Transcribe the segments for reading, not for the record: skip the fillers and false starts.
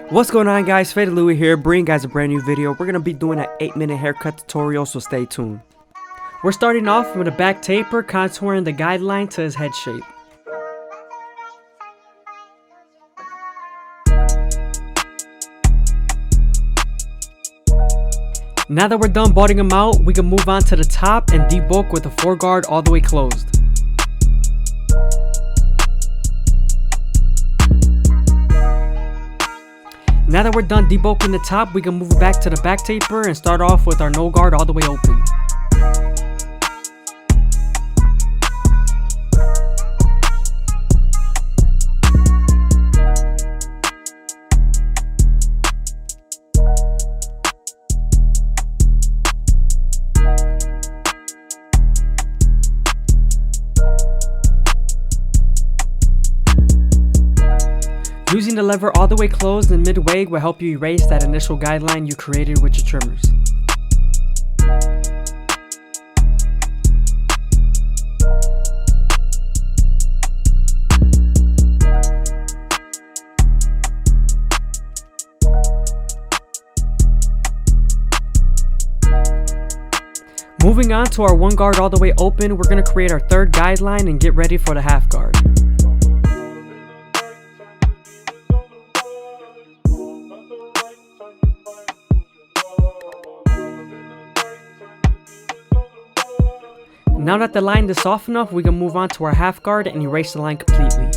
What's going on, guys? FadeitLuie here, bringing you guys a brand new video. We're going to be doing an 8-minute haircut tutorial, so stay tuned. We're starting off with a back taper, contouring the guideline to his head shape. Now that we're done balding him out, we can move on to the top and debulk with the foreguard all the way closed. Now that we're done debulking the top, we can move it back to the back taper and start off with our no guard all the way open. Using the lever all the way closed and midway will help you erase that initial guideline you created with your trimmers. Moving on to our one guard all the way open, we're going to create our third guideline and get ready for the half guard. Now that the line is soft enough, we can move on to our half guard and erase the line completely.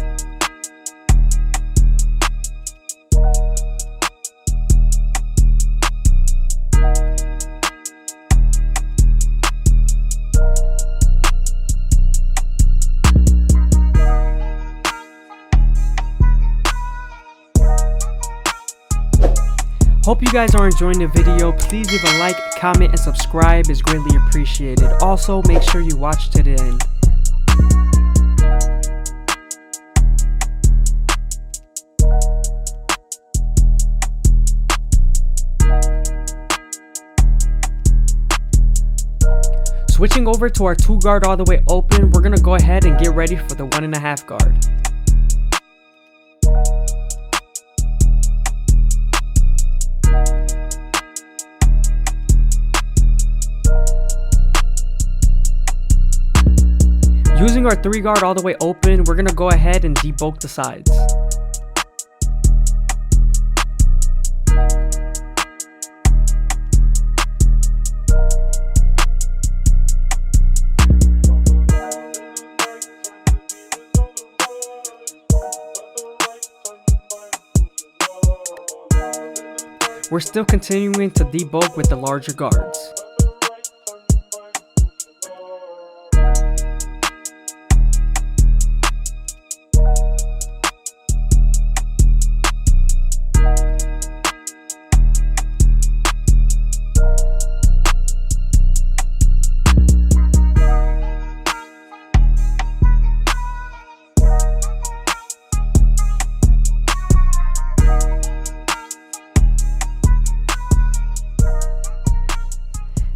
Hope you guys are enjoying the video. Please leave a like, comment, and subscribe is greatly appreciated. Also, make sure you watch to the end. Switching over to our two guard all the way open, we're gonna go ahead and get ready for the 1.5 guard. Using our 3 guard all the way open, we're going to go ahead and debulk the sides. We're still continuing to debulk with the larger guards.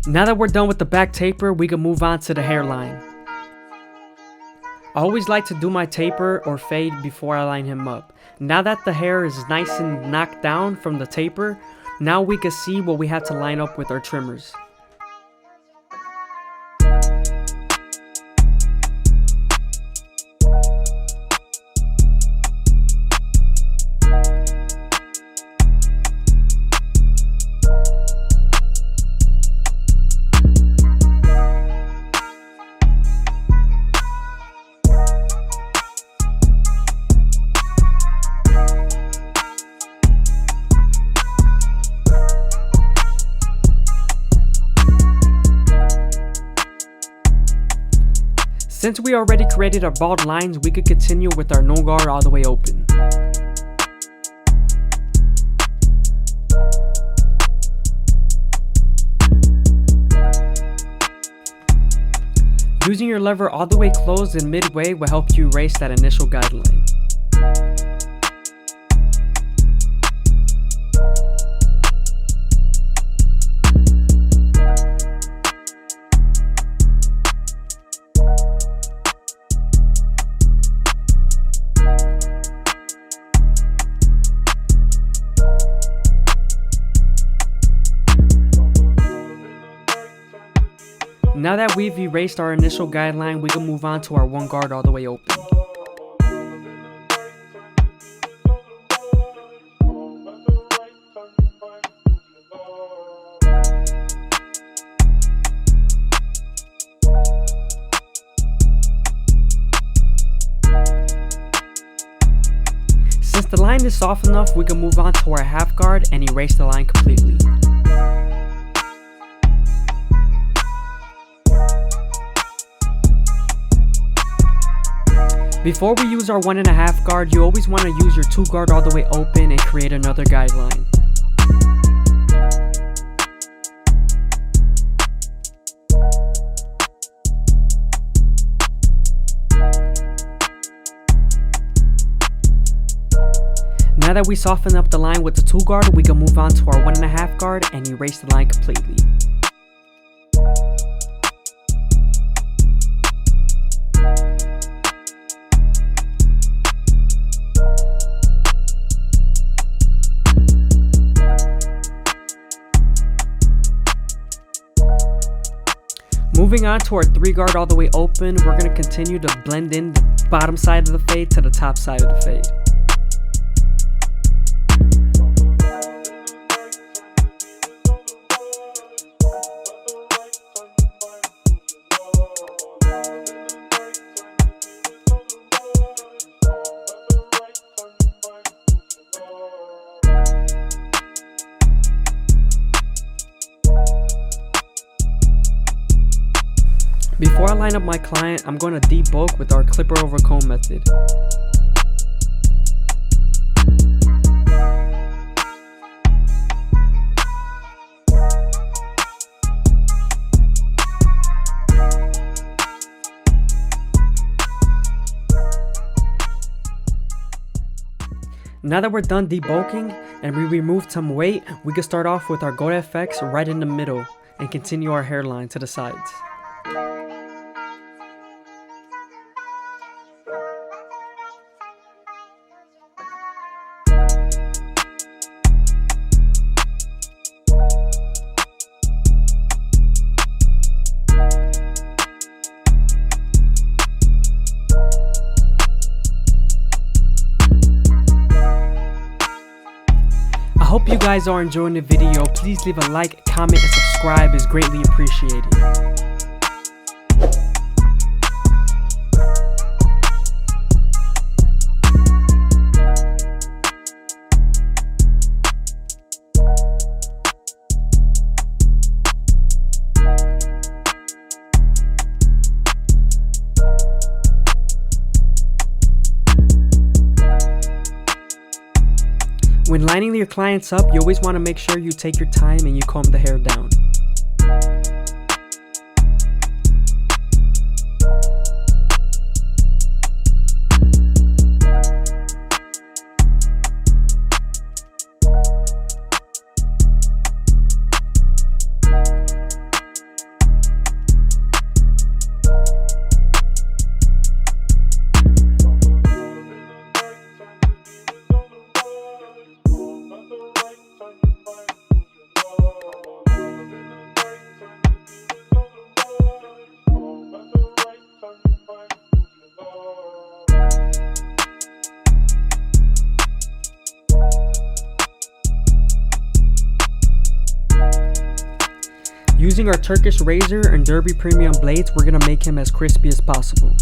Now that we're done with the back taper, we can move on to the hairline. I always like to do my taper or fade before I line him up. Now that the hair is nice and knocked down from the taper, now we can see what we have to line up with our trimmers. Since we already created our bald lines, we could continue with our no guard all the way open. Using your lever all the way closed and midway will help you erase that initial guideline. Now that we've erased our initial guideline, we can move on to our one guard all the way open. Since the line is soft enough, we can move on to our half guard and erase the line completely. Before we use our 1.5 guard, you always want to use your 2 guard all the way open and create another guideline. Now that we soften up the line with the 2 guard, we can move on to our 1.5 guard and erase the line completely. Moving on to our 3 guard all the way open, we're going to continue to blend in the bottom side of the fade to the top side of the fade. Before I line up my client, I'm going to debulk with our clipper over comb method. Now that we're done debulking and we removed some weight, we can start off with our Gold FX right in the middle and continue our hairline to the sides. I hope you guys are enjoying the video. Please leave a like, comment, and subscribe is greatly appreciated. When lining your clients up, you always want to make sure you take your time and you comb the hair down. Using our Turkish razor and Derby premium blades, we're going to make him as crispy as possible.